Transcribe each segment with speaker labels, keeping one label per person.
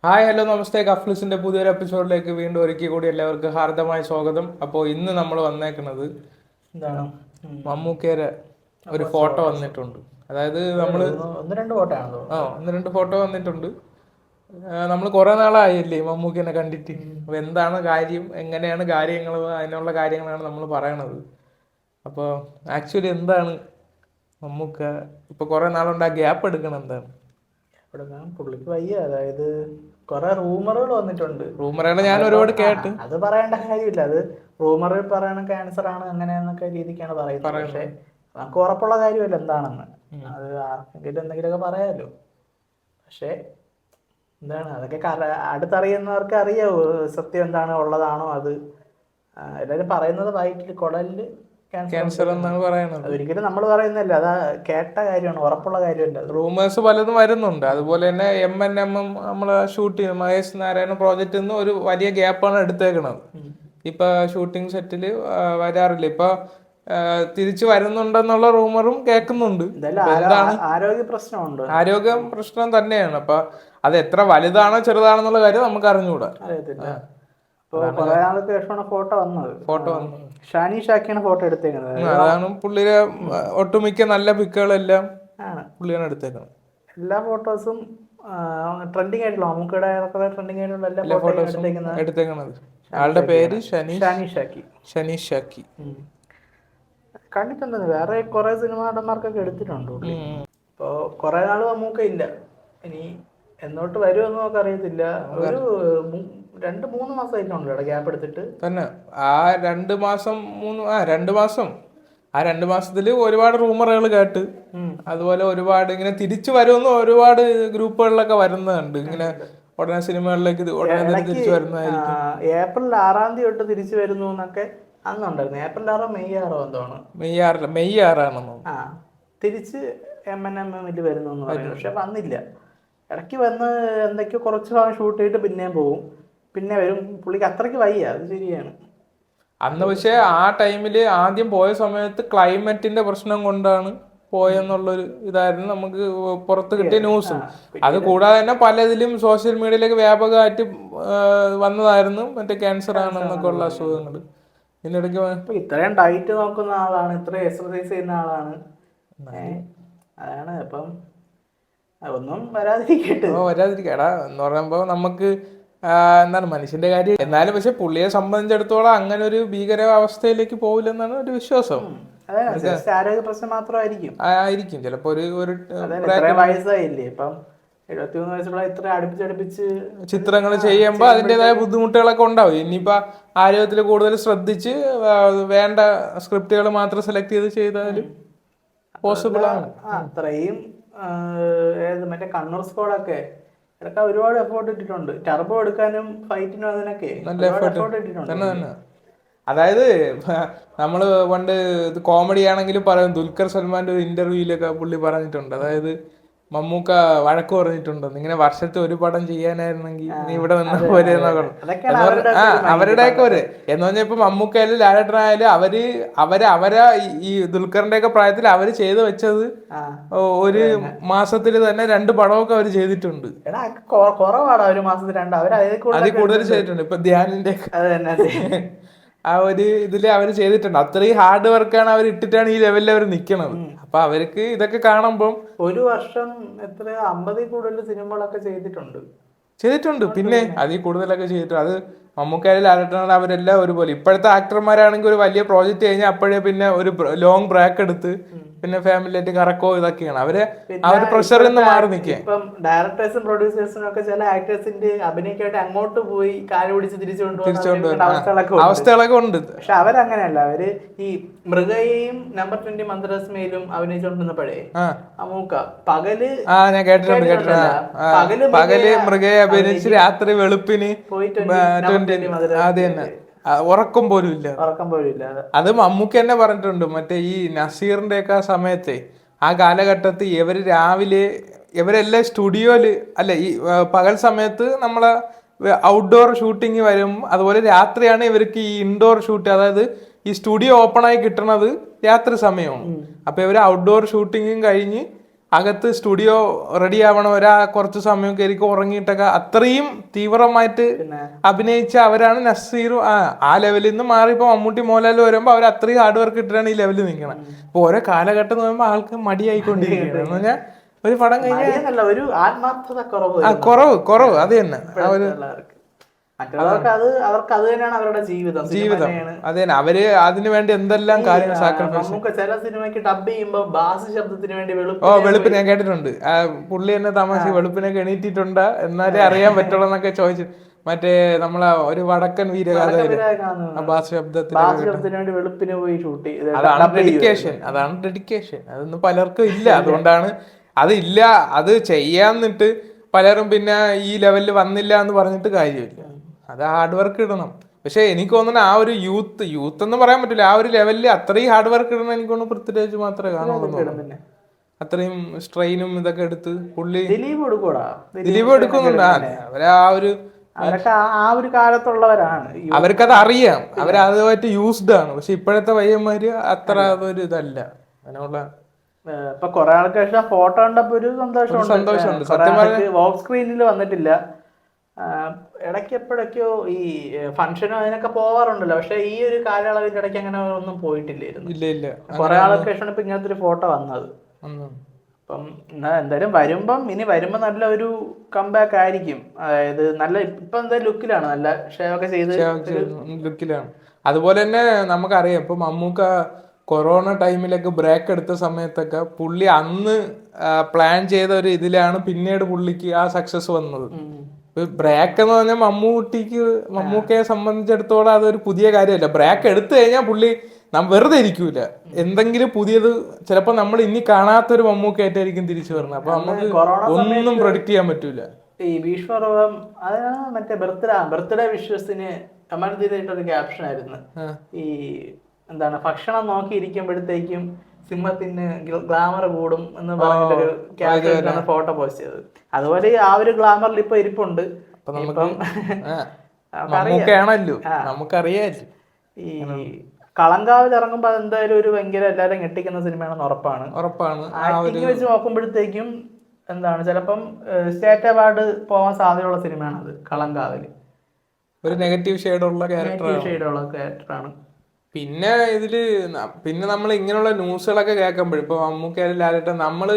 Speaker 1: Hi hello നമസ്തേ. കഫ്ലിസിന്റെ പുതിയൊരു എപ്പിസോഡിലേക്ക് വീണ്ടും ഒരിക്കൽ കൂടി എല്ലാവർക്കും ഹാർദമായ സ്വാഗതം. അപ്പോൾ ഇന്ന് നമ്മൾ വന്നേക്കുന്നത്
Speaker 2: എന്താണ്
Speaker 1: മമ്മൂക്കയുടെ ഒരു ഫോട്ടോ വന്നിട്ടുണ്ട്. അതായത്
Speaker 2: ഒന്ന് രണ്ട് ഫോട്ടോ ആണോ?
Speaker 1: ഒന്ന് രണ്ട് ഫോട്ടോ വന്നിട്ടുണ്ട്. നമ്മൾ കുറെ നാളായില്ലേ മമ്മൂക്കനെ കണ്ടിട്ട്. അപ്പോൾ എന്താണ് കാര്യം, എങ്ങനെയാണ് കാര്യങ്ങൾ, അതിനുള്ള കാര്യങ്ങളാണ് നമ്മൾ പറയണത്. അപ്പോൾ ആക്ച്വലി എന്താണ് മമ്മൂക്ക ഇപ്പൊ കുറെ നാളുണ്ട് ആ ഗ്യാപ്പ് എടുക്കണം എന്താണ്?
Speaker 2: പുള്ളിക്ക് വയ്യ. അതായത് കുറെ റൂമറുകൾ വന്നിട്ടുണ്ട്.
Speaker 1: റൂമറുകൾ ഞാൻ ഒരുപാട് കേട്ട്.
Speaker 2: അത് പറയേണ്ട കാര്യമില്ല. അത് റൂമറിൽ പറയണ ക്യാൻസർ ആണ് അങ്ങനെയെന്നൊക്കെ രീതിക്കാണ് പറയുന്നത്. പക്ഷെ നമുക്ക് ഉറപ്പുള്ള കാര്യമല്ല എന്താണെന്ന്. അത് ആർക്കെങ്കിലും എന്തെങ്കിലുമൊക്കെ പറയാമല്ലോ. പക്ഷെ എന്താണ് അതൊക്കെ അടുത്തറിയുന്നവർക്ക് അറിയാവൂ സത്യം എന്താണ് ഉള്ളതാണോ. അത് എല്ലാവരും പറയുന്നത് വയറ്റിൽ കുടലില്
Speaker 1: ക്യാൻസർ എന്നാണ് പറയുന്നത്.
Speaker 2: ഒരിക്കലും നമ്മൾ പറയുന്നില്ല, അതാ കേട്ട കാര്യമാണ്, ഉറപ്പുള്ള കാര്യമല്ല.
Speaker 1: റൂമേഴ്സ് പലതും വരുന്നുണ്ട്. അതുപോലെ തന്നെ MNM നമ്മളെ ഷൂട്ട് ചെയ്യുന്ന മഹേഷ് നാരായണ പ്രോജക്റ്റിൽ നിന്ന് ഒരു വലിയ ഗ്യാപ്പാണ് എടുത്തേക്കണത്. ഇപ്പൊ ഷൂട്ടിംഗ് സെറ്റില് വരാറില്ല. ഇപ്പൊ തിരിച്ചു വരുന്നുണ്ടെന്നുള്ള റൂമറും കേൾക്കുന്നുണ്ട്.
Speaker 2: ആരോഗ്യ പ്രശ്നമുണ്ട്,
Speaker 1: ആരോഗ്യ പ്രശ്നം തന്നെയാണ്. അപ്പൊ അത് എത്ര വലുതാണോ ചെറുതാണെന്നുള്ള കാര്യം നമുക്ക് അറിഞ്ഞുകൂടാ.
Speaker 2: ഫോട്ടോ വന്നത് ഷാനി ഷാക്കിയാണ് ഫോട്ടോ എടുത്തേക്കുന്നത്.
Speaker 1: അതാണ് പുള്ളിയുടെ ഒട്ടുമിക്ക നല്ല പിക്കുകളെല്ലാം പുള്ളിയാണ് എടുത്തേക്കുന്നത്.
Speaker 2: എല്ലാ ഫോട്ടോസും ട്രെൻഡിങ് ആയിട്ടുള്ള മമ്മൂക്കയുടെ ട്രെൻഡിങ് ആയിട്ടുള്ള എല്ലാ ഫോട്ടോസും
Speaker 1: എടുത്തേക്കുന്നത്. ആളുടെ പേര്
Speaker 2: ഷനീഷ് ഷാക്കി. കണ്ടിട്ടുണ്ട്, വേറെ കുറെ സിനിമാ നടന്മാർക്കൊക്കെ എടുത്തിട്ടുണ്ട്. ഇപ്പോ കുറെ നാള് മമ്മൂക്ക ഇല്ല. ഇനി എന്നോട്ട് വരുമെന്ന് നമുക്ക് അറിയത്തില്ല. ഒരു 2-3 മാസമായിട്ടുണ്ടല്ലോ ഗ്യാപ്പ് എടുത്തിട്ട്
Speaker 1: തന്നെ. ആ 2 മാസം 2 മാസം ആ 2 മാസത്തില് ഒരുപാട് റൂമറുകൾ കേട്ട്. അതുപോലെ ഒരുപാട് ഇങ്ങനെ തിരിച്ചു വരുമെന്ന് ഒരുപാട് ഗ്രൂപ്പുകളിലൊക്കെ വരുന്നുണ്ട്. ഇങ്ങനെ ഉടനെ സിനിമകളിലേക്ക് ഉടനെ തിരിച്ചു വരുന്നതായിരിക്കും.
Speaker 2: ഏപ്രിൽ 6-ാം തീയതി തൊട്ട് തിരിച്ചു വരുന്നു എന്നൊക്കെ അന്നുണ്ടായിരുന്നു. ഏപ്രിൽ 6 മെയ് 6 എന്തോണ്,
Speaker 1: മെയ് 6
Speaker 2: തിരിച്ച് MNM വരുന്നു എന്ന് പറയുന്നത്. പക്ഷെ വന്നില്ല. ഇടയ്ക്ക് വന്ന് എന്തൊക്കെയോ കുറച്ച് ഭാഗം ഷൂട്ട് ചെയ്തിട്ട് പിന്നെയും പോകും, പിന്നെ വരും. പുള്ളിക്ക് അത്രയ്ക്ക് വയ്യ, അത് ശരിയാണ്.
Speaker 1: അന്ന് പക്ഷെ ആ ടൈമില് ആദ്യം പോയ സമയത്ത് ക്ലൈമറ്റിന്റെ പ്രശ്നം കൊണ്ടാണ് പോയെന്നുള്ളൊരു ഇതായിരുന്നു നമുക്ക് പുറത്ത് കിട്ടിയ ന്യൂസ്. അത് കൂടാതെ തന്നെ പലതിലും സോഷ്യൽ മീഡിയയിലേക്ക് വ്യാപകമായിട്ട് വന്നതായിരുന്നു മറ്റേ ക്യാൻസർ ആണെന്നൊക്കെ ഉള്ള അസുഖങ്ങൾ.
Speaker 2: ഇതിനിടയ്ക്ക് ഇത്രയും ഡയറ്റ് നോക്കുന്ന ആളാണ്, ഇത്രയും എക്സർസൈസ് ചെയ്യുന്ന ആളാണ്. അതാണ് ഇപ്പം ഒന്നും
Speaker 1: വരാതിരിക്കടാ എന്ന് പറയുമ്പോ നമുക്ക് എന്താണ് മനുഷ്യന്റെ കാര്യം. എന്നാലും പക്ഷെ പുള്ളിയെ സംബന്ധിച്ചിടത്തോളം അങ്ങനെ ഒരു ഭീകരാവസ്ഥയിലേക്ക് പോവില്ലെന്നാണ് ഒരു വിശ്വാസം.
Speaker 2: ആരോഗ്യ പ്രശ്നം
Speaker 1: ആയിരിക്കും ചിലപ്പോ. ഒരു
Speaker 2: വയസ്സായില്ലേ ഇപ്പം, 73 വയസ്സുള്ള ഇത്ര അടുപ്പിച്ച്
Speaker 1: ചിത്രങ്ങൾ ചെയ്യുമ്പോൾ അതിൻ്റെതായ ബുദ്ധിമുട്ടുകളൊക്കെ ഉണ്ടാവും. ഇനിയിപ്പോ ആരോഗ്യത്തിൽ കൂടുതൽ ശ്രദ്ധിച്ച് വേണ്ട സ്ക്രിപ്റ്റുകൾ മാത്രം സെലക്ട് ചെയ്ത് ചെയ്താലും പോസിബിൾ ആണ്.
Speaker 2: അത്രയും മറ്റേ കണ്ണൂർ സ്ക്വാഡൊക്കെ ഇതൊക്കെ ഒരുപാട് എഫോർട്ട് ഇട്ടിട്ടുണ്ട്. ടർബോ എടുക്കാനും ഫൈറ്റിനും അതിനൊക്കെ
Speaker 1: നല്ല എഫോർട്ട് ഇട്ടിട്ടുണ്ട്. അതായത് നമ്മള് പണ്ട് കോമഡി ആണെങ്കിലും പറയും, ദുൽഖർ സൽമാന്റെ ഒരു ഇന്റർവ്യൂലൊക്കെ പുള്ളി പറഞ്ഞിട്ടുണ്ട്. അതായത് മമ്മൂക്ക വഴക്ക് പറഞ്ഞിട്ടുണ്ടെന്ന്, ഇങ്ങനെ വർഷത്തെ ഒരു പടം ചെയ്യാനായിരുന്നെങ്കിൽ നീ ഇവിടെ നിന്ന് പോരെ എന്നൊക്കെ. അവരുടെയൊക്കെ ഒരു എന്ന് പറഞ്ഞാൽ ഇപ്പൊ മമ്മൂക്കയായാലും ലാലേട്ടനായാലും അവരെ ഈ ദുൽഖറിന്റെ ഒക്കെ പ്രായത്തിൽ അവര് ചെയ്ത് വെച്ചത് ഒരു മാസത്തിൽ തന്നെ 2 പടമൊക്കെ അവര് ചെയ്തിട്ടുണ്ട്.
Speaker 2: ഒരു മാസത്തിൽ 2
Speaker 1: അതിൽ കൂടുതൽ ചെയ്തിട്ടുണ്ട്. ഇപ്പൊ ധ്യാനിന്റെ ആ ഒരു ഇതില് അവര് ചെയ്തിട്ടുണ്ട്. അത്രയും ഹാർഡ് വർക്കാണ് അവർ ഇട്ടിട്ടാണ് ഈ ലെവലിൽ അവർ നിൽക്കണത്. അപ്പൊ അവർക്ക് ഇതൊക്കെ കാണുമ്പോൾ
Speaker 2: ഒരു വർഷം എത്ര 50 കൂടുതൽ സിനിമകളൊക്കെ
Speaker 1: ചെയ്തിട്ടുണ്ട്. പിന്നെ അതിൽ കൂടുതലൊക്കെ ചെയ്തിട്ടുണ്ട്. അത് മമ്മൂക്കായാലും ലാലേട്ടനായാലും അവരെല്ലാം ഒരുപോലെ. ഇപ്പോഴത്തെ ആക്ടർമാരാണെങ്കിൽ ഒരു വലിയ പ്രോജക്റ്റ് കഴിഞ്ഞാൽ അപ്പോഴേ പിന്നെ ഒരു ലോങ് ബ്രേക്ക് എടുത്ത് പിന്നെ ഫാമിലിയായിട്ട് കറക്കോ ഇതൊക്കെയാണ്. അവര് പ്രഷറിൽ നിന്ന് മാറി നിൽക്കുക.
Speaker 2: ഇപ്പം ഡയറക്ടേഴ്സും പ്രൊഡ്യൂസേഴ്സും ഒക്കെ ചില ആക്ടേഴ്സിന്റെ അഭിനയിക്കായിട്ട് അങ്ങോട്ട് പോയി കാല് പിടിച്ച് തിരിച്ചു കൊണ്ടുപോകുന്ന
Speaker 1: അവസ്ഥകളൊക്കെ ഉണ്ട്.
Speaker 2: പക്ഷെ അവരങ്ങനെയല്ല. അവര് ഈ മൃഗയെയും നമ്പർ 20 മന്ത്രസ്മയിലും അഭിനയിച്ചോണ്ടിരുന്നപ്പോഴേ അമ്മൂക്ക പകല്
Speaker 1: ഞാൻ കേട്ടിട്ടുണ്ട്. പകല് മൃഗയെ അഭിനയിച്ച് രാത്രി വെളുപ്പിന് അത് തന്നെ ഉറക്കം പോലും ഇല്ല. അത് മമ്മൂക്ക തന്നെ പറഞ്ഞിട്ടുണ്ട്. മറ്റേ ഈ നസീറിന്റെ ഒക്കെ സമയത്തെ ആ കാലഘട്ടത്തിൽ ഇവരെല്ലാം സ്റ്റുഡിയോയില് അല്ല, ഈ പകൽ സമയത്ത് നമ്മളെ ഔട്ട്ഡോർ ഷൂട്ടിങ് വരും. അതുപോലെ രാത്രിയാണ് ഇവർക്ക് ഈ ഇൻഡോർ ഷൂട്ട്, അതായത് ഈ സ്റ്റുഡിയോ ഓപ്പൺ ആയി കിട്ടണത് രാത്രി സമയമാണ്. അപ്പൊ ഇവര് ഔട്ട്ഡോർ ഷൂട്ടിങ്ങും കഴിഞ്ഞ് അകത്ത് സ്റ്റുഡിയോ റെഡി ആവണം കുറച്ച് സമയമൊക്കെ ആയിരിക്കും ഉറങ്ങിയിട്ടൊക്കെ അത്രയും തീവ്രമായിട്ട് അഭിനയിച്ച അവരാണ് നസീറും ആ ലെവലിൽ നിന്ന് മാറി ഇപ്പൊ മമ്മൂട്ടി മോഹൻലാൽ വരുമ്പോ അവർ അത്രയും ഹാർഡ് വർക്ക് ഇട്ടിട്ടാണ് ഈ ലെവലിൽ നിൽക്കണം. അപ്പൊ ഓരോ കാലഘട്ടം എന്ന് പറയുമ്പോൾ ആൾക്ക് മടിയായിക്കൊണ്ടിരിക്കുകയാണ് എന്ന് പറഞ്ഞാൽ ഒരു പടം കഴിഞ്ഞാൽ
Speaker 2: ഒരു ആത്മാർത്ഥത
Speaker 1: കുറവ് അത് തന്നെ
Speaker 2: മറ്റുള്ളവർക്ക് അവർക്ക് അത് തന്നെയാണ് അവരുടെ ജീവിതം.
Speaker 1: അത് തന്നെ അവര് അതിനു വേണ്ടി എന്തെല്ലാം കാര്യങ്ങൾ സാക്രിഫൈസ്.
Speaker 2: നമുക്ക് ചില സിനിമയ്ക്ക് ഡബ് ചെയ്യുമ്പോ ബാസ് ശബ്ദത്തിന് വേണ്ടി
Speaker 1: വെളുപ്പിന് ഞാൻ കേട്ടിട്ടുണ്ട്. പുള്ളി തന്നെ തമാശ വെളുപ്പിനൊക്കെ എണീറ്റിട്ടുണ്ട് എന്നാലേ അറിയാൻ പറ്റുള്ളൂ എന്നൊക്കെ ചോദിച്ചു. മറ്റേ നമ്മളെ ഒരു വടക്കൻ വീരഗാഥ ബാസ്
Speaker 2: ശബ്ദത്തിന് വേണ്ടി വെളുപ്പിന് പോയി ഷൂട്ട് ചെയ്ത്
Speaker 1: അതാണ് ഡെഡിക്കേഷൻ. അതൊന്നും പലർക്കും ഇല്ല. അതുകൊണ്ടാണ് അതില്ല. അത് ചെയ്യാന്നിട്ട് പലരും പിന്നെ ഈ ലെവലിൽ വന്നില്ല എന്ന് പറഞ്ഞിട്ട് കാര്യമില്ല. അത് ഹാർഡ് വർക്ക് ഇടണം. പക്ഷെ എനിക്ക് തോന്നുന്നു ആ ഒരു യൂത്ത് എന്ന് പറയാൻ പറ്റില്ല, ആ ഒരു ലെവലിൽ അത്രയും ഹാർഡ് വർക്ക് ഇടണം എനിക്ക് തോന്നുന്നു പൃഥ്വിരാജ് മാത്രമേ കാണുള്ളൂ. അത്രയും സ്ട്രെയിനും ഇതൊക്കെ എടുത്ത് പുള്ളി ദിലീപ് എടുക്കുന്നുണ്ട്. അവരെ
Speaker 2: അവരൊക്കെ ആ ഒരു കാലത്തുള്ളവരാണ്,
Speaker 1: അവർക്കത് അറിയാം, അവരതുമായിട്ട് യൂസ്ഡ് ആണ്. പക്ഷെ ഇപ്പോഴത്തെ പയ്യന്മാര് അത്ര അതൊരു ഇതല്ല. അതിനുള്ള
Speaker 2: ഇപ്പൊ കൊറേ ആൾക്ക് ശേഷം ഫോട്ടോ കണ്ടപ്പോ ഒരു സന്തോഷമുണ്ട്. വോക്ക് സ്ക്രീനിൽ വന്നിട്ടില്ല. ഇടയ്ക്ക് എപ്പോഴൊക്കെയോ ഈ ഫംഗ്ഷനോ അതിനൊക്കെ പോവാറുണ്ടല്ലോ. പക്ഷെ ഈ ഒരു കാലയളവിന്റെ ഇടയ്ക്ക് അങ്ങനെ ഒന്നും പോയിട്ടില്ലായിരുന്നു. കൊറേ ആൾക്ക് ശേഷമാണ് ഇപ്പൊ ഇങ്ങനത്തെ ഒരു ഫോട്ടോ വന്നത്. അപ്പം എന്തായാലും ഇനി വരുമ്പോ നല്ല ഒരു കംബാക്ക് ആയിരിക്കും. അതായത് നല്ല ഇപ്പൊ എന്തായാലും ലുക്കിലാണ്, നല്ല ഷേവ് ഒക്കെ ചെയ്ത്
Speaker 1: ലുക്കിലാണ്. അതുപോലെ തന്നെ നമുക്കറിയാം ഇപ്പൊ മമ്മൂക്ക കൊറോണ ടൈമിലൊക്കെ ബ്രേക്ക് എടുത്ത സമയത്തൊക്കെ പുള്ളി അന്ന് പ്ലാൻ ചെയ്ത ഒരു ഇതിലാണ് പിന്നീട് പുള്ളിക്ക് ആ സക്സസ് വന്നത്. ബ്രേക്ക് എന്ന് പറഞ്ഞാൽ മമ്മൂക്കയെ സംബന്ധിച്ചിടത്തോളം അതൊരു പുതിയ കാര്യമല്ല. ബ്രേക്ക് എടുത്തു കഴിഞ്ഞാൽ പുള്ളി വെറുതെ ഇരിക്കൂല, എന്തെങ്കിലും പുതിയത് ചിലപ്പോ നമ്മൾ ഇനി കാണാത്തൊരു മമ്മൂക്കയായിട്ടായിരിക്കും തിരിച്ചു വരുന്നത്. അപ്പൊ നമുക്ക് ഒന്നും പ്രൊഡിക്ട് ചെയ്യാൻ പറ്റൂല.
Speaker 2: ഈ ഭീഷ്മപർവം അതാണ് മറ്റേ ബർത്ത്ഡേ വിഷസിന് കമന്റൊരു ക്യാപ്ഷൻ ആയിരുന്നു. ഈ എന്താണ് ഭക്ഷണം നോക്കി ഇരിക്കുമ്പോഴത്തേക്കും സിംഹത്തിന് ഗ്ലാമർ കൂടും എന്ന് പറഞ്ഞിട്ടൊരു ക്യാപ്ഷൻ ഫോട്ടോ പോസ്റ്റ് ചെയ്തത്. അതുപോലെ ആ ഒരു ഗ്ലാമറിൽ ഇപ്പൊ ഇരിപ്പുണ്ട്.
Speaker 1: നമുക്കറിയാലോ
Speaker 2: ഈ കളങ്കാവിൽ ഇറങ്ങുമ്പോ എന്തായാലും ഒരു ഭയങ്കര എല്ലാരും ഞെട്ടിക്കുന്ന സിനിമയാണെന്ന് ഉറപ്പാണ്. ആക്ടിങ് വെച്ച് നോക്കുമ്പോഴത്തേക്കും എന്താണ് ചിലപ്പം സ്റ്റേറ്റ് അവാർഡ് പോകാൻ സാധ്യതയുള്ള സിനിമയാണ് അത്. കളങ്കാവില്
Speaker 1: ഒരു നെഗറ്റീവ് ഷെയ്ഡുള്ള
Speaker 2: ക്യാരക്ടറാണ്.
Speaker 1: പിന്നെ നമ്മൾ ഇങ്ങനെയുള്ള ന്യൂസുകളൊക്കെ കേൾക്കുമ്പോൾ ഇപ്പൊ മമ്മൂക്കയായാലും ലാലേട്ടൻ നമ്മളെ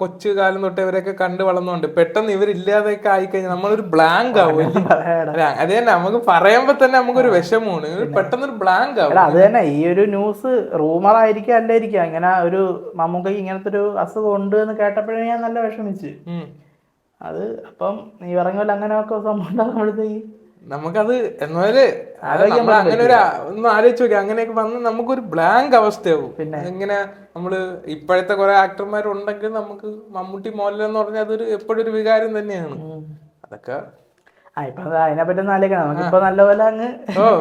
Speaker 1: കൊച്ചു കാലം തൊട്ട് ഇവരൊക്കെ കണ്ടു വളർന്നുകൊണ്ട് പെട്ടെന്ന് ഇവരില്ലാതെയൊക്കെ ആയിക്കഴിഞ്ഞാൽ നമ്മളൊരു ബ്ലാങ്ക് ആവും. അത് തന്നെ നമുക്ക് പറയുമ്പോ തന്നെ നമുക്കൊരു വിഷമമാണ്, പെട്ടെന്നൊരു ബ്ലാങ്ക് ആവും.
Speaker 2: അത് തന്നെ ഈ ഒരു ന്യൂസ് റൂമർ ആയിരിക്കും അല്ലായിരിക്കാം, ഇങ്ങനെ ഒരു മമ്മൂക്കയ്ക്ക് ഇങ്ങനത്തെ ഒരു അസുഖം ഉണ്ട് എന്ന് കേട്ടപ്പോഴേ ഞാൻ നല്ല വിഷമിച്ച്. അത് അപ്പം നീ പറഞ്ഞ പോലെ അങ്ങനെയൊക്കെ സംഭവം ഉണ്ടാകുമ്പോഴത്തേക്ക്
Speaker 1: നമുക്കത് എന്നാല് അങ്ങനെ ഒരു ഒന്ന് ആലോചിച്ച് നോക്കി, അങ്ങനെയൊക്കെ വന്ന് നമുക്കൊരു ബ്ലാങ്ക് അവസ്ഥയാവും. പിന്നെ ഇങ്ങനെ നമ്മള് ഇപ്പോഴത്തെ കുറെ ആക്ടർമാരുണ്ടെങ്കിൽ നമുക്ക് മമ്മൂട്ടി മോഹൻലാൽ എന്ന് പറഞ്ഞാൽ അതൊരു എപ്പോഴും ഒരു വികാരം തന്നെയാണ്. അതൊക്കെ
Speaker 2: ഇപ്പൊ അതിനെപ്പറ്റി ആലോചിക്കണം. നമുക്കിപ്പോ നല്ലപോലെ അങ്ങ്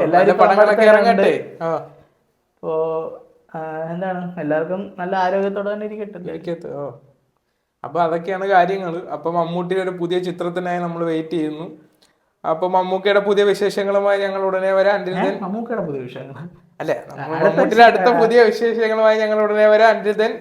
Speaker 2: എല്ലാവരും
Speaker 1: പടങ്ങളൊക്കെ ഇറങ്ങട്ടെ.
Speaker 2: ഇപ്പോ എന്താണ് എല്ലാവർക്കും നല്ല ആരോഗ്യത്തോടെ തന്നെ ഇരിക്കട്ടെ.
Speaker 1: അപ്പൊ അതൊക്കെയാണ് കാര്യങ്ങൾ. അപ്പൊ മമ്മൂട്ടിയുടെ ഒരു പുതിയ ചിത്രത്തിനായി നമ്മൾ വെയിറ്റ് ചെയ്യുന്നു. അപ്പൊ മമ്മൂക്കയുടെ പുതിയ വിശേഷങ്ങളുമായി ഞങ്ങൾ ഉടനെ വരാം.
Speaker 2: മമ്മൂക്കയുടെ പുതിയ വിശേഷങ്ങൾ
Speaker 1: മമ്മൂട്ടിയുടെ അടുത്ത പുതിയ വിശേഷങ്ങളുമായി ഞങ്ങൾ ഉടനെ വരാം. Until then,